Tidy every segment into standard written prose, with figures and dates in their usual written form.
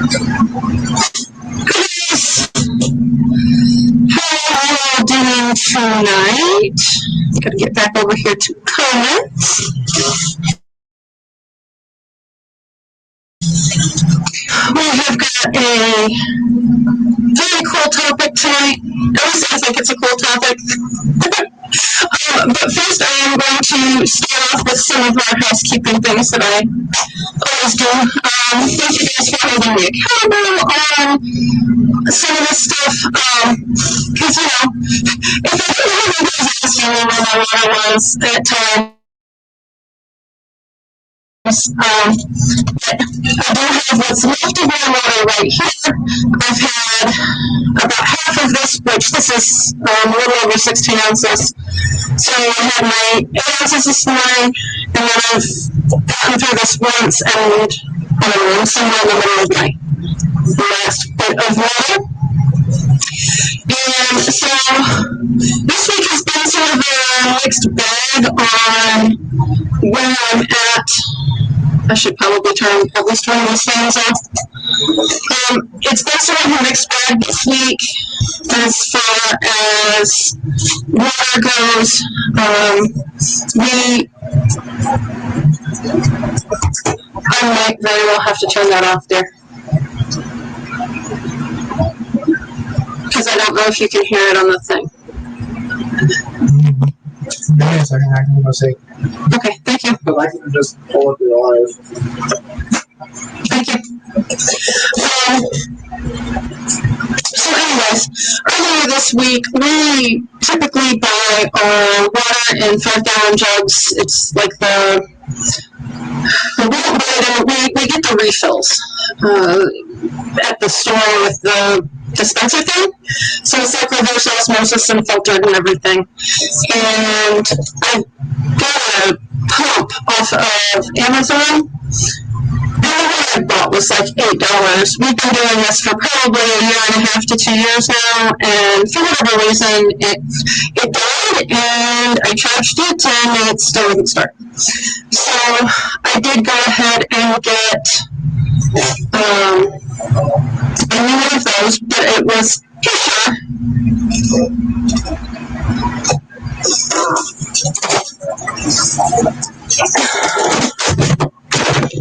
How are you doing tonight? Gotta get back over here to comments. We have got a very cool topic tonight. At least I think it's a cool topic. But first I am going to start off with some of our housekeeping things that I always do. Thank you guys for holding me accountable on some of this stuff. Because, if I didn't have you guys asking me where my water was at times, I do have what's left of my water right here. I've had about half of this, which this is a little over 16 ounces. So I had my 8 ounces this morning, and then I've gotten through this once, and I'm somewhere in the middle of my last bit of water. And so this week has been sort of a mixed bag on where I'm at. I should probably at least turn these fans off. It's been sort of a mixed bag this week as far as water goes. I might very well have to turn that off there, because I don't know if you can hear it on the thing. Give me a second, I can go see. Okay, thank you. But I can just pull up your live. Thank you. So anyways, earlier this week, we typically buy our water in 5-gallon jugs. It's like we don't buy it, we get the refills at the store with the dispenser thing. So it's like reverse osmosis and filtered and everything. And I got a pump off of Amazon. And the one I bought was like $8. We've been doing this for probably a year and a half to 2 years now, and for whatever reason, it died, and I charged it, and it still wouldn't start. So I did go ahead and get a new one of those, but it was Fisher.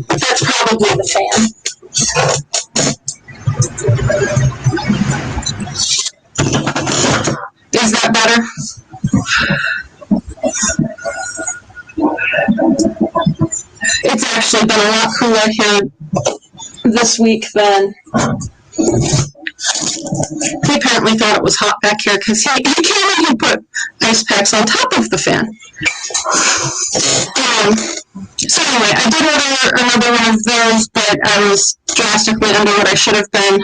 That's probably the fan. Is that better? It's actually been a lot cooler here this week than he apparently thought it was hot back here, because he came and he put ice packs on top of the fan. So anyway, I did order another one of those, but I was drastically under what I should have been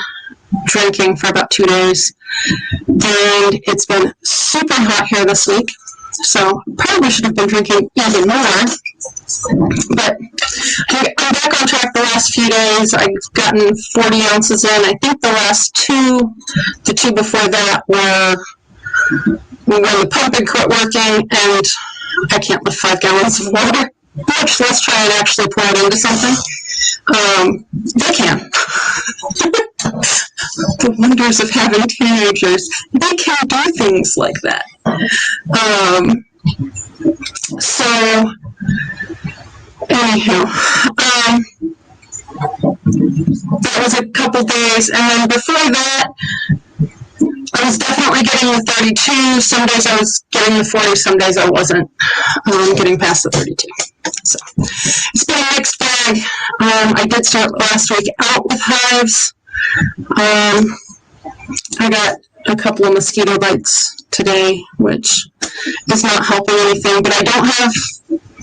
drinking for about 2 days. And it's been super hot here this week, so probably should have been drinking even more. But I'm back on track the last few days. I've gotten 40 ounces in. I think the two before that were when the pump had quit working, and I can't lift 5 gallons of water, much less try and actually pour it into something. They can. The wonders of having teenagers. They can do things like that. So, anyhow, that was a couple days, and then before that, I was definitely getting the 32. Some days I was getting the 40. Some days I wasn't getting past the 32. So it's been a mixed bag. I did start last week out with hives. I got a couple of mosquito bites today, which is not helping anything, but I don't have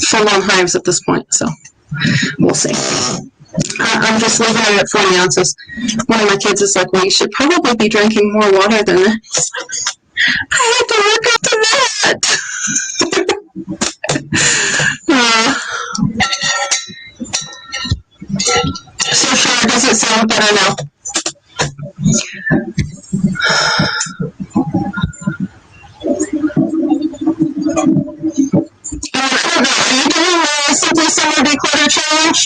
full-on hives at this point, so we'll see. I'm just leaving it at 40 ounces. One of my kids is like, well, you should probably be drinking more water than that. I had to work up to that. So far, does it sound better now? I don't know. Are you doing the Simply Summer Declutter Challenge?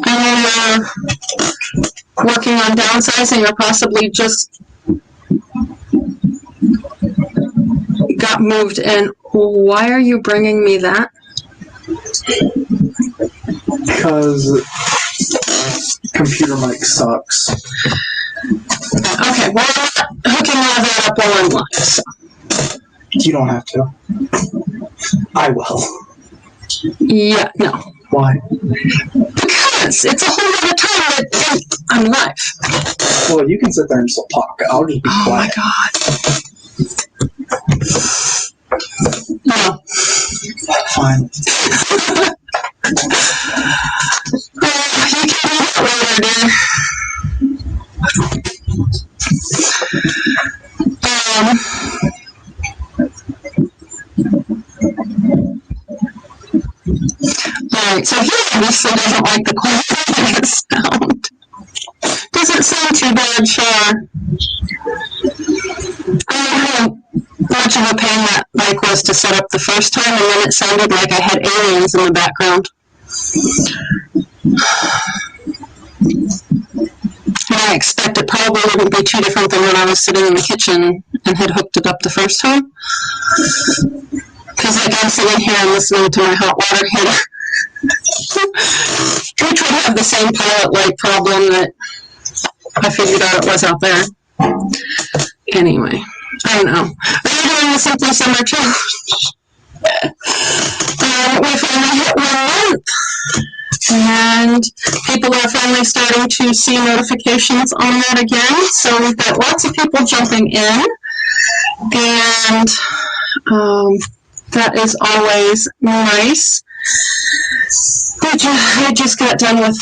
I know you're working on downsizing or possibly just got moved in. Why are you bringing me that? Because computer mic sucks. Okay, well, I'm not hooking all that up while I'm live, so. You don't have to. I will. Yeah, no. Why? Because it's a whole other time that I'm live. Well, you can sit there and still talk. I'll just be quiet. Oh my god. No. Fine. You can do that later, dear. Alright, so he obviously doesn't like the quality of his sound. Doesn't sound too bad, sure. I don't know how much of a pain that mic was to set up the first time, and then it sounded like I had aliens in the background. And I expect it probably wouldn't be too different than when I was sitting in the kitchen and had hooked it up the first time. Because, like, I'm sitting here and listening to my hot water heater, which would have the same pilot light problem that I figured out it was out there. Anyway, I don't know. Are you doing the Simply Summer Challenge? We finally hit 1 month. And people are finally starting to see notifications on that again. So we've got lots of people jumping in. And that is always nice. I just got done with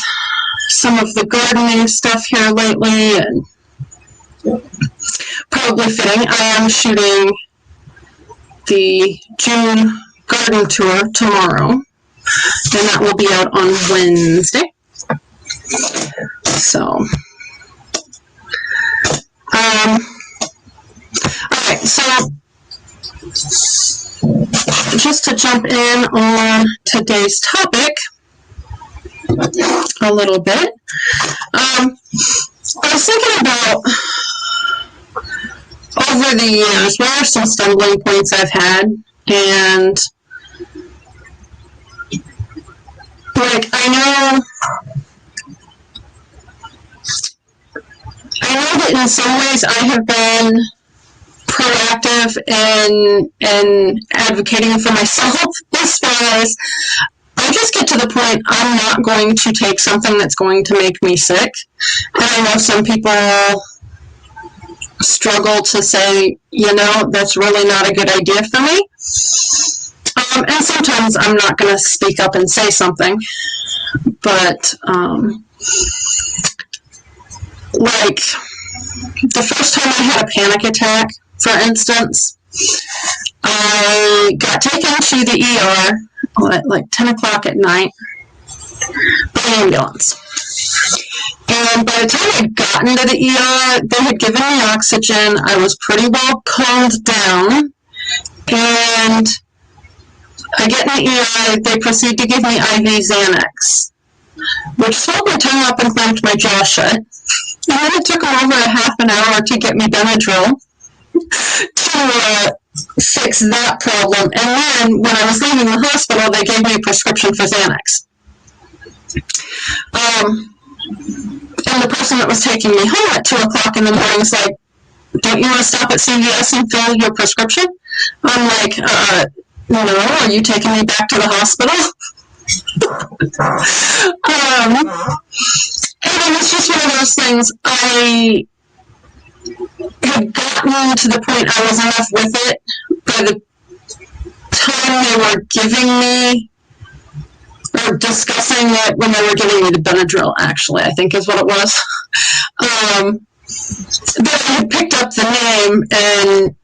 some of the gardening stuff here lately, and probably fitting. I am shooting the June garden tour tomorrow, and that will be out on Wednesday. So, alright, so just to jump in on today's topic a little bit, I was thinking about over the years, what are some stumbling points I've had, and like I know that in some ways I have been proactive in advocating for myself as far as I just get to the point I'm not going to take something that's going to make me sick. And I know some people struggle to say, that's really not a good idea for me. And sometimes I'm not going to speak up and say something. But, like, the first time I had a panic attack, for instance, I got taken to the ER at like 10 o'clock at night by ambulance. And by the time I'd gotten to the ER, they had given me oxygen. I was pretty well calmed down. And I get in the ER, they proceed to give me IV Xanax, which swelled my tongue up and clamped my jaw shut. And then it took them over a half an hour to get me Benadryl to fix that problem. And then when I was leaving the hospital, they gave me a prescription for Xanax. And the person that was taking me home at 2 o'clock in the morning was like, "Don't you want to stop at CVS and fill your prescription?" I'm like, no, are you taking me back to the hospital? And it was just one of those things. I had gotten to the point I was enough with it by the time they were giving me, or discussing it when they were giving me the Benadryl, actually, I think is what it was. That I had picked up the name and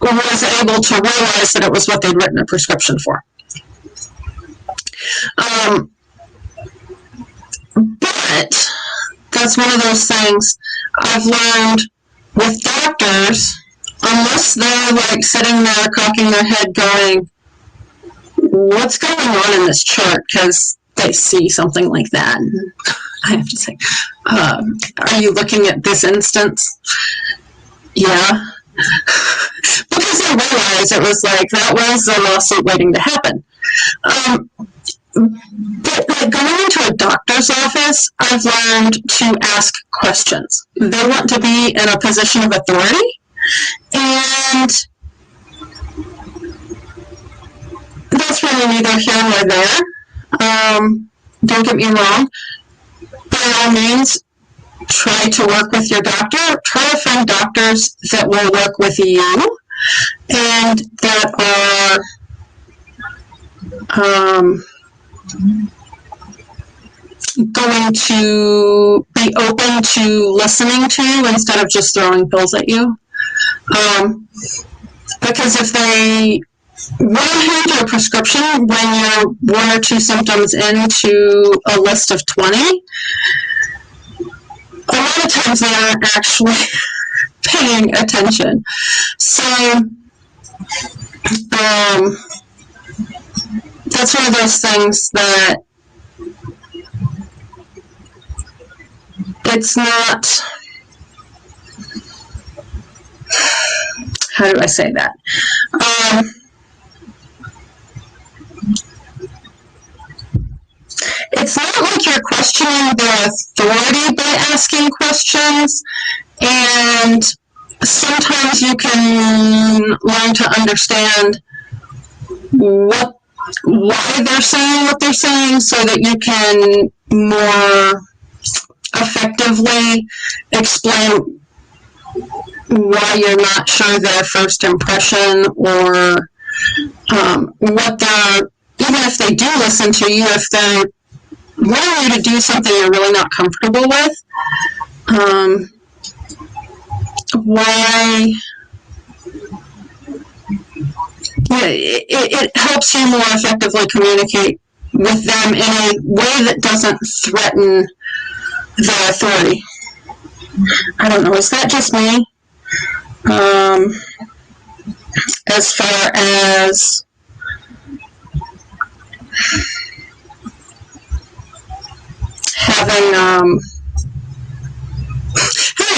was able to realize that it was what they'd written a prescription for. But that's one of those things I've learned with doctors, unless they're like sitting there cocking their head going, "What's going on in this chart?" Because they see something like that, and I have to say, are you looking at this instance? Yeah. Because I realized it was like, that was a lawsuit waiting to happen. But like going into a doctor's office, I've learned to ask questions. They want to be in a position of authority, and that's really neither here nor there. Don't get me wrong. By all means, try to work with your doctor. Try to find doctors that will work with you and that are going to be open to listening to you instead of just throwing pills at you. Because if they will hand you a prescription when you're 1 or 2 symptoms into a list of 20, a lot of times they aren't actually paying attention. So that's one of those things that it's not, how do I say that? It's not like you're questioning their authority by asking questions, and sometimes you can learn to understand why they're saying what they're saying so that you can more effectively explain why you're not sure their first impression, or what they're, even if they do listen to you, if they're wanting you to do something you're really not comfortable with, why, it helps you more effectively communicate with them in a way that doesn't threaten their authority. I don't know, is that just me? As far as having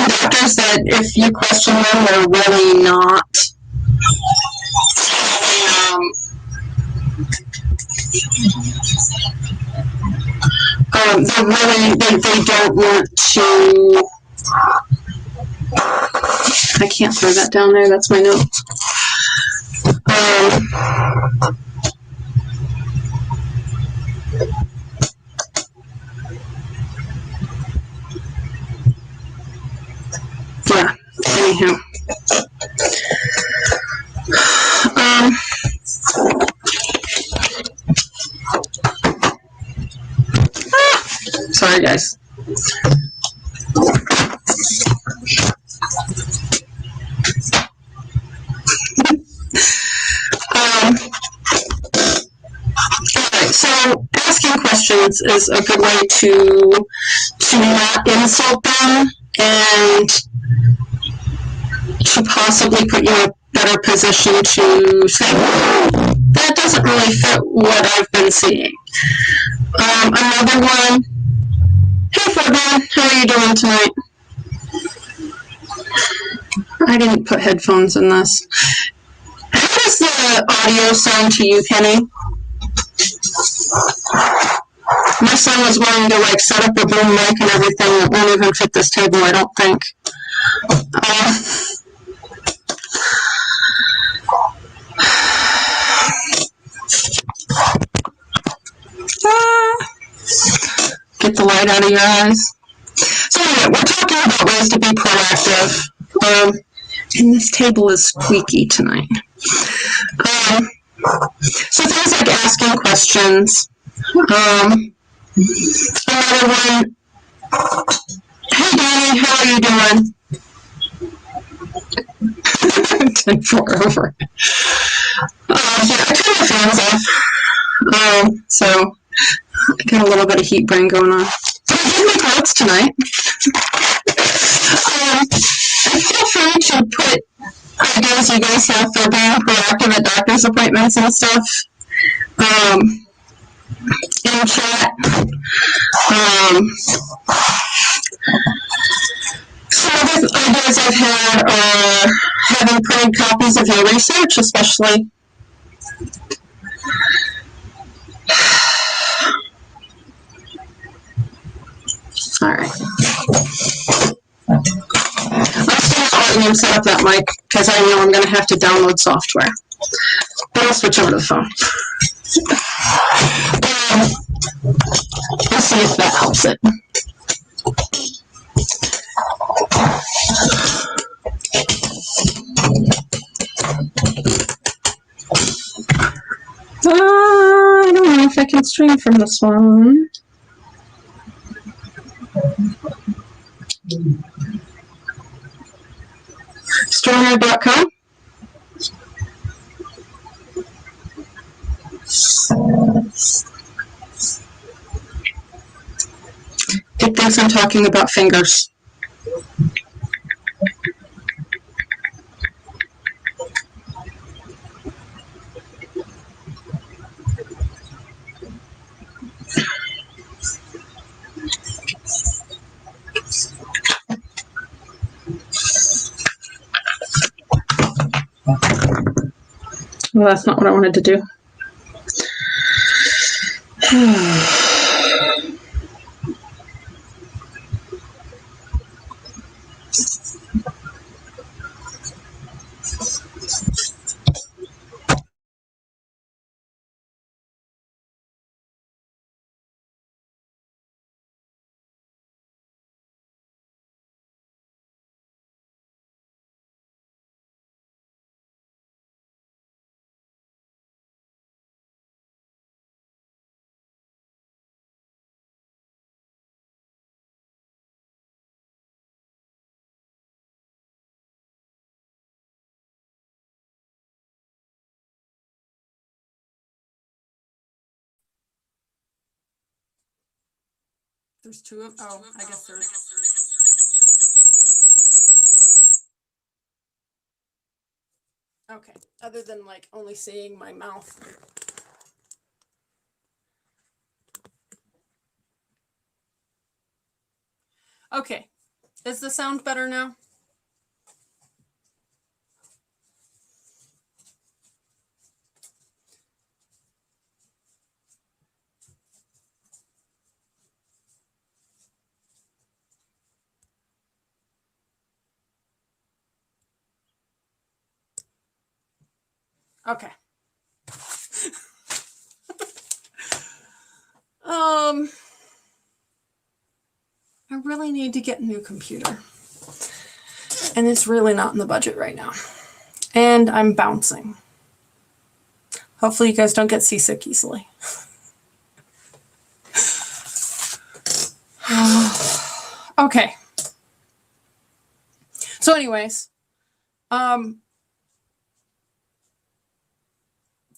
doctors that if you question them, they're really not they don't want to, I can't throw that down there, that's my note. Yeah, anyhow. Sorry, guys. So asking questions is a good way to not insult them and to possibly put you in a better position to say, that doesn't really fit what I've been seeing. Another one, hey Fabian, how are you doing tonight? I didn't put headphones in this. How does the audio sound to you, Kenny? My son was wanting to set up a boom mic and everything. It won't even fit this table, I don't think. Get the light out of your eyes. So anyway, we're talking about ways to be proactive. And this table is squeaky tonight. So things like asking questions. Another one, hey Danny, how are you doing? 10-4 over. Yeah, I turned my fans off. So I got a little bit of heat brain going on. But I did make notes tonight. Feel free to put ideas you guys have for being proactive at doctor's appointments and stuff in chat. Some other ideas I've had are having printed copies of your research, especially. All right. I'm still not letting him set up that mic because I know I'm going to have to download software. But I'll switch over to the phone. Let's see if that helps it. I don't know if I can stream from this one. Streamer.com. It thinks I'm talking about fingers. Well, that's not what I wanted to do. There's two of, oh, I guess there's. Okay, other than like only seeing my mouth. Okay, is the sound better now? Okay. I really need to get a new computer. And it's really not in the budget right now. And I'm bouncing. Hopefully you guys don't get seasick easily. Okay. So anyways,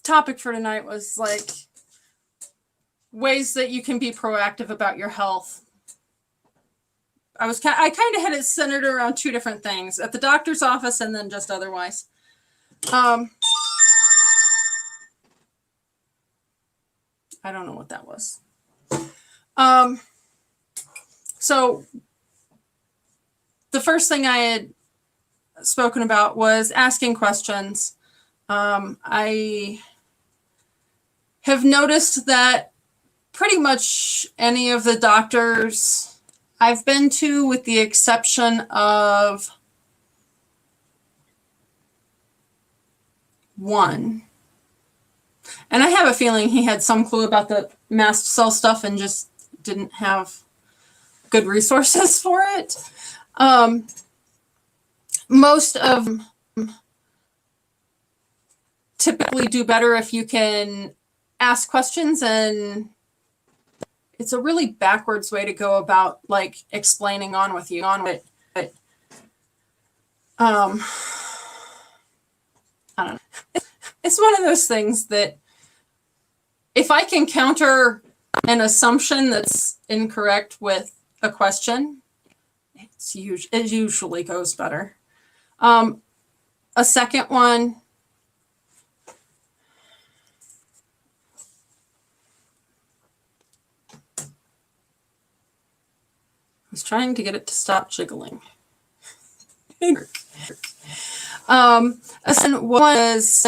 topic for tonight was like ways that you can be proactive about your health. I kind of had it centered around two different things, at the doctor's office and then just otherwise. I don't know what that was. So the first thing I had spoken about was asking questions. I have noticed that pretty much any of the doctors I've been to, with the exception of one, and I have a feeling he had some clue about the mast cell stuff and just didn't have good resources for it. Most of them typically do better if you can ask questions, and it's a really backwards way to go about like explaining on with you on it. But I don't know. It's one of those things that if I can counter an assumption that's incorrect with a question, it usually goes better. A second one, was trying to get it to stop jiggling. And was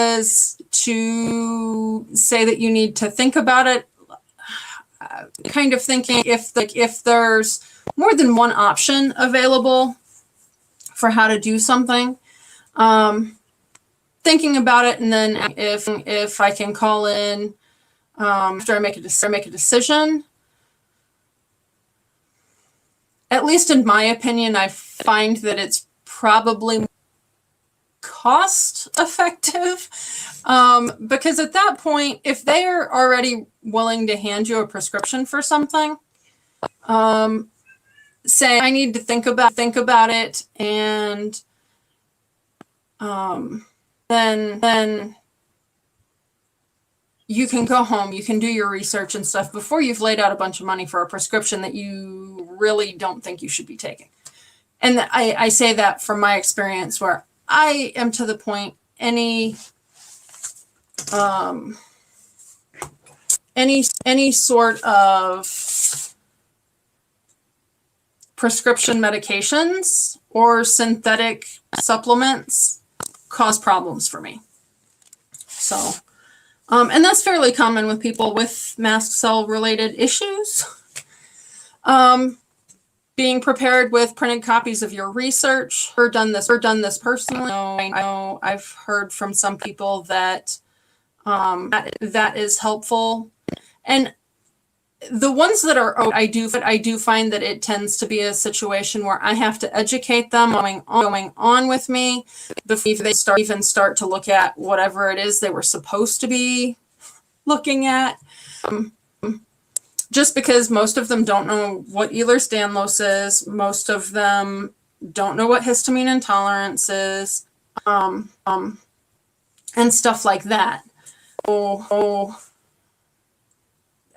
to say that you need to think about it, kind of thinking if there's more than one option available for how to do something, thinking about it, and then if I can call in after I make a decision. At least in my opinion, I find that it's probably cost effective, because at that point, if they're already willing to hand you a prescription for something, say I need to think about it, and then you can go home, you can do your research and stuff before you've laid out a bunch of money for a prescription that you really don't think you should be taking. And I say that from my experience, where I am to the point, any sort of prescription medications or synthetic supplements cause problems for me. So, and that's fairly common with people with mast cell related issues. Being prepared with printed copies of your research, or done this personally. I know I've heard from some people that that is helpful. And the ones that are, I do find that it tends to be a situation where I have to educate them going on with me before they start to look at whatever it is they were supposed to be looking at. Just because most of them don't know what Ehlers-Danlos is, most of them don't know what histamine intolerance is, and stuff like that.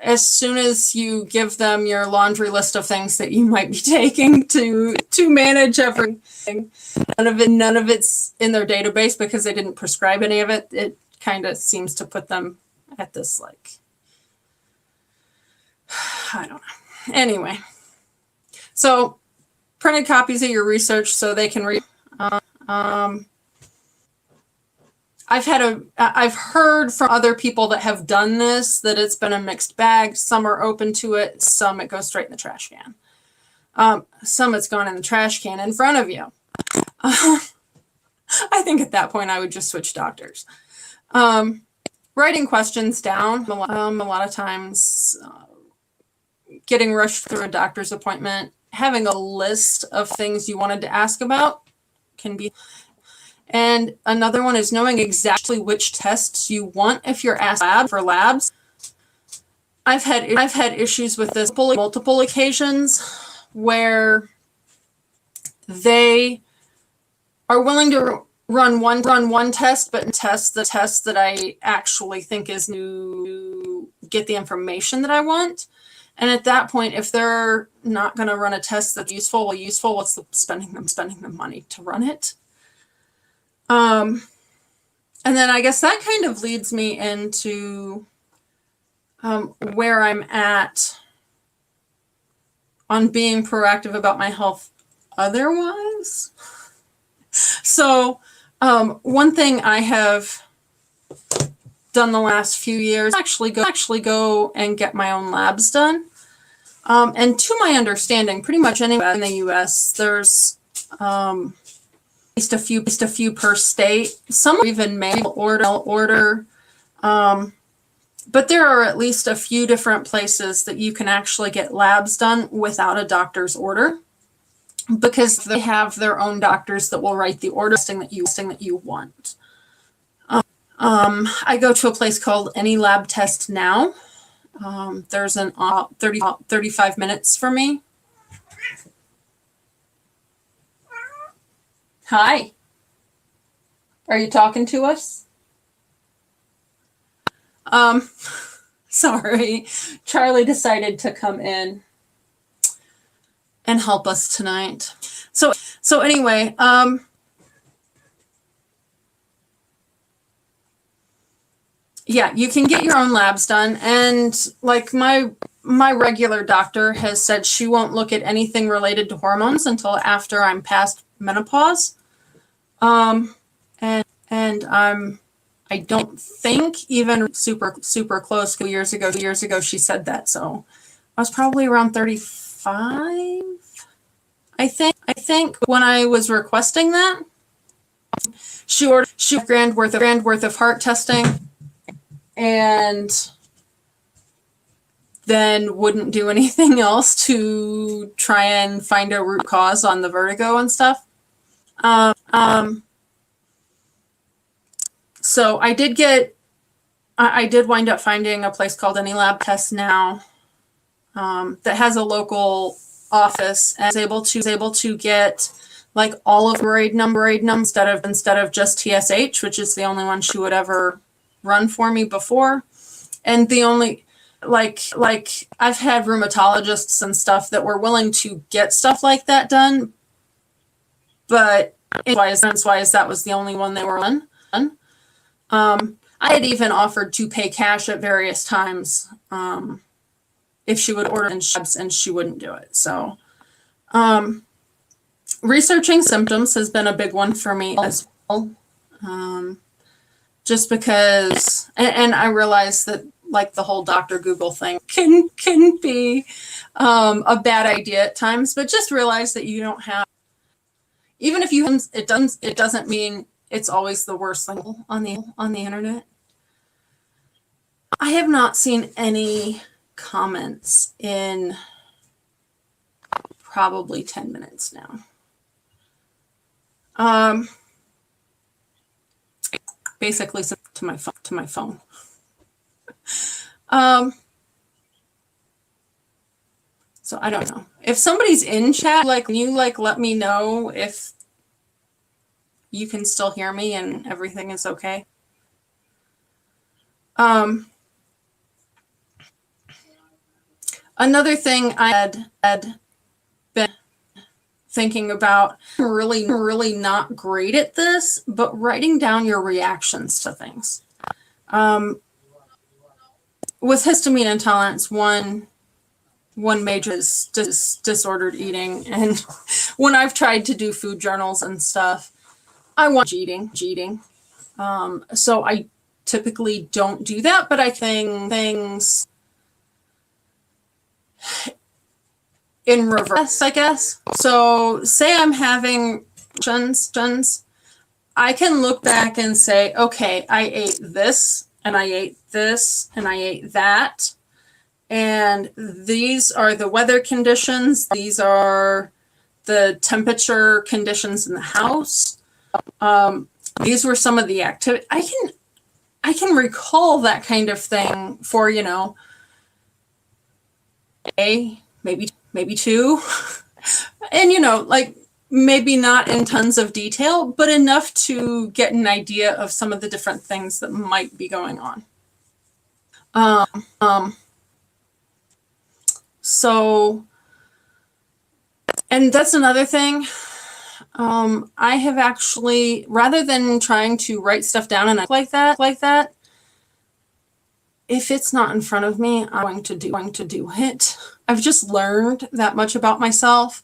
As soon as you give them your laundry list of things that you might be taking to manage everything, none of it's in their database because they didn't prescribe any of it. It kind of seems to put them at this, like, I don't know. Anyway, so printed copies of your research so they can read. I've heard from other people that have done this that it's been a mixed bag. Some are open to it, some it goes straight in the trash can. Some it's gone in the trash can in front of you. I think at that point I would just switch doctors. Writing questions down, a lot of times, getting rushed through a doctor's appointment, having a list of things you wanted to ask about can be. And another one is knowing exactly which tests you want if you're asked for labs. I've had issues with this multiple occasions where they are willing to run one test, but test the test that I actually think is to get the information that I want. And at that point, if they're not going to run a test that's useful, what's the spending the money to run it? And then I guess that kind of leads me into where I'm at on being proactive about my health otherwise. So one thing I have done the last few years, actually go and get my own labs done. And to my understanding, pretty much anywhere in the US, there's at least a few per state. Some even mail order. But there are at least a few different places that you can actually get labs done without a doctor's order, because they have their own doctors that will write the order that you want. I go to a place called Any Lab Test Now. There's an 35 minutes for me. Hi. Are you talking to us? Sorry. Charlie decided to come in and help us tonight. So anyway, yeah, you can get your own labs done. And like my my regular doctor has said she won't look at anything related to hormones until after I'm past menopause. And I don't think even super close 2 years ago she said that. So I was probably around 35. I think when I was requesting that, she ordered $1,000 worth of heart testing, and then wouldn't do anything else to try and find a root cause on the vertigo and stuff. So I did wind up finding a place called Any Lab Test now, that has a local office and is able to get like all of grade number instead of just TSH, which is the only one she would ever run for me before. And the only like I've had rheumatologists and stuff that were willing to get stuff like that done, but that's why that was the only one they were on. I had even offered to pay cash at various times if she would order and she wouldn't do it. So researching symptoms has been a big one for me as well. Just because, and I realize that like the whole Dr. Google thing can be a bad idea at times, but just realize that you don't have, even if it doesn't mean it's always the worst thing on the internet. I have not seen any comments in probably 10 minutes now. Basically to my phone. So I don't know. If somebody's in chat, like, you let me know if you can still hear me and everything is okay. Another thing I had been thinking about, really not great at this, but writing down your reactions to things. With histamine intolerance, one major is disordered eating. And when I've tried to do food journals and stuff, I want eating. So I typically don't do that, but I think things in reverse, I guess. So say I'm having reactions, I can look back and say, okay, I ate this, and I ate this, and I ate that. And these are the weather conditions. These are the dem conditions in the house. These were some of the activity. I can recall that kind of thing for, maybe two. And, like, maybe not in tons of detail, but enough to get an idea of some of the different things that might be going on. So, and that's another thing. I have actually, rather than trying to write stuff down and like that, if it's not in front of me, I'm going to do it. I've just learned that much about myself.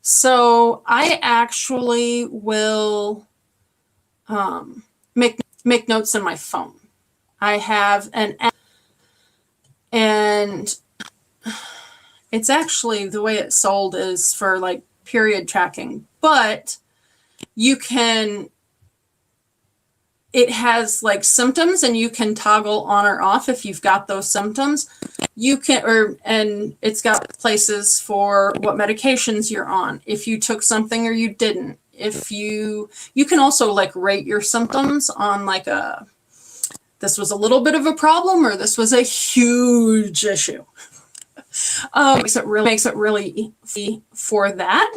So I actually will make notes in my phone. I have an app, and it's actually, the way it's sold is for like period tracking, but it has like symptoms, and you can toggle on or off if you've got those symptoms. And it's got places for what medications you're on, if you took something or you didn't. If you can also like rate your symptoms on like this was a little bit of a problem, or this was a huge issue. Makes it really easy for that.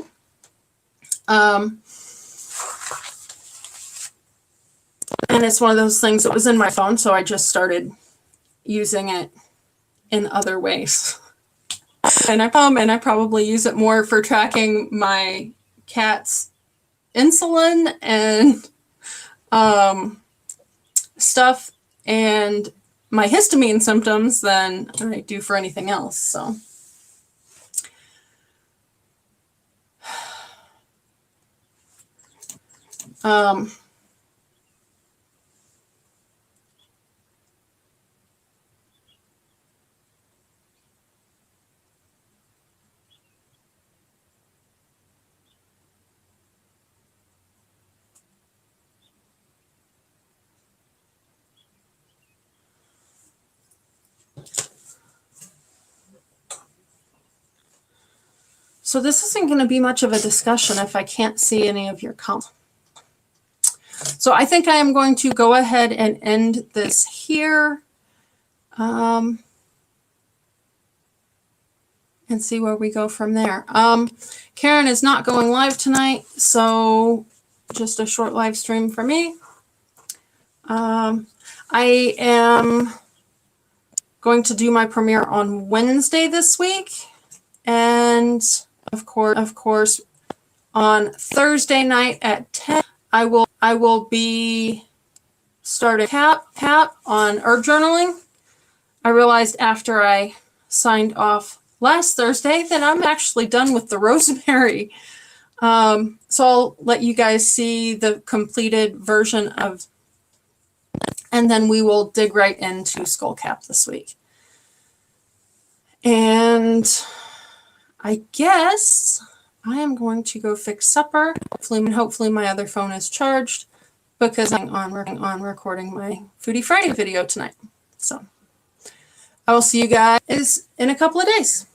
And it's one of those things that was in my phone, so I just started using it in other ways. And I probably use it more for tracking my cat's insulin and stuff, and my histamine symptoms than I do for anything else. So. So this isn't going to be much of a discussion if I can't see any of your comments. So I think I am going to go ahead and end this here and see where we go from there. Karen is not going live tonight, so just a short live stream for me. I am going to do my premiere on Wednesday this week, and of course, on Thursday night at 10, I will be starting cap on herb journaling. I realized after I signed off last Thursday that I'm actually done with the rosemary. So I'll let you guys see the completed version of, and then we will dig right into skullcap this week. And I guess I am going to go fix supper. Hopefully my other phone is charged because I'm on recording my Foodie Friday video tonight. So I will see you guys in a couple of days.